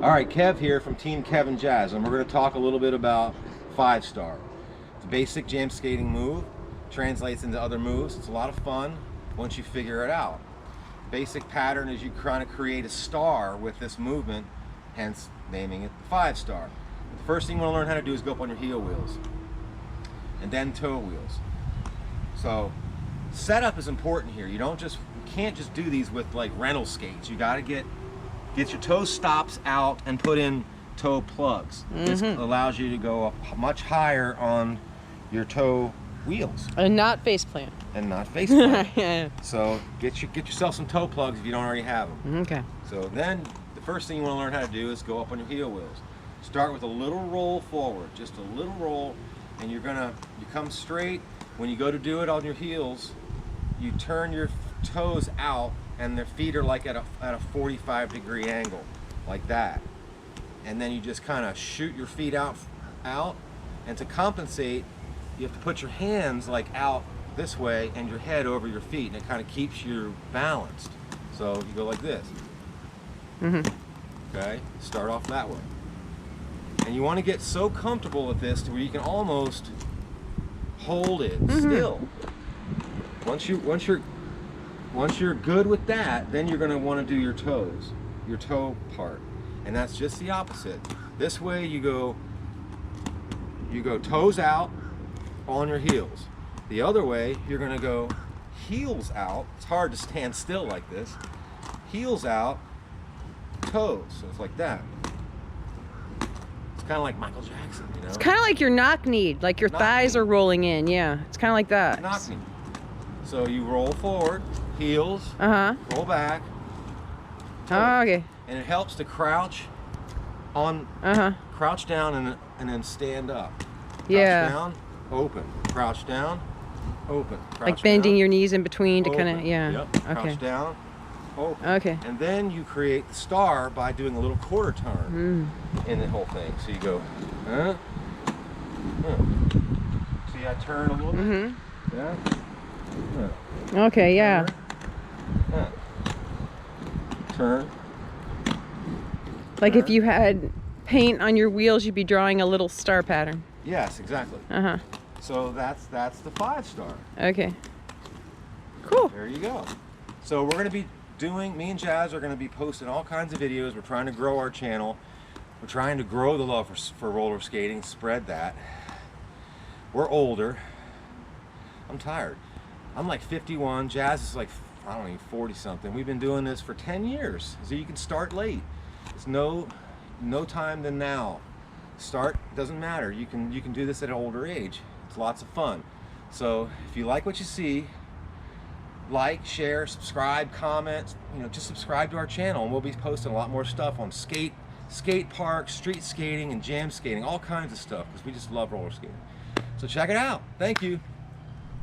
All right, Kev here from Team Kevin Jazz, and we're going to talk a little bit about 5-star. It's a basic jam skating move, translates into other moves. It's a lot of fun once you figure it out. Basic pattern is you kind of create a star with this movement, hence naming it the 5-star. The first thing you want to learn how to do is go up on your heel wheels, and then toe wheels. So setup is important here. You can't just do these with like rental skates. You got to get your toe stops out and put in toe plugs. This allows you to go up much higher on your toe wheels. And not face plant. And not face plant. So get yourself some toe plugs if you don't already have them. Okay. So then the first thing you want to learn how to do is go up on your heel wheels. Start with a little roll forward, just a little roll, and you come straight. When you go to do it on your heels, you turn your toes out and their feet are like at a 45-degree angle, like that. And then you just kind of shoot your feet out, and to compensate, you have to put your hands like out this way and your head over your feet, and it kind of keeps you balanced. So you go like this. Okay, start off that way. And you want to get so comfortable with this to where you can almost hold it still. Once you're good with that, then you're going to want to do your toes, your toe part. And that's just the opposite. This way you go toes out on your heels. The other way, you're going to go heels out. It's hard to stand still like this. Heels out, toes. So it's like that. It's kind of like Michael Jackson, you know? It's kind of like your knock-knee, like your thighs are rolling in. Yeah, it's kind of like that. Knock-knee. So you roll forward, heels, roll back. Oh, okay. And it helps to crouch on, crouch down and then stand up. Crouch down, open. Crouch down, open. Crouch like bending down, your knees in between to kind of, Yep. Okay. Crouch down, open. Okay. And then you create the star by doing a little quarter turn in the whole thing. So you go, See, I turn a little bit. Yeah. Okay, yeah. Turn. Like if you had paint on your wheels, you'd be drawing a little star pattern. Yes, exactly. So that's the 5-star. Okay. Cool. There you go. So we're going to be me and Jazz are going to be posting all kinds of videos. We're trying to grow our channel. We're trying to grow the love for roller skating, spread that. We're older. I'm tired. I'm like 51. Jazz is like, I don't know, 40 something. We've been doing this for 10 years. So you can start late. It's no time than now. Start, doesn't matter. You can do this at an older age. It's lots of fun. So if you like what you see, like, share, subscribe, comment, just subscribe to our channel, and we'll be posting a lot more stuff on skate parks, street skating, and jam skating, all kinds of stuff, because we just love roller skating. So check it out. Thank you.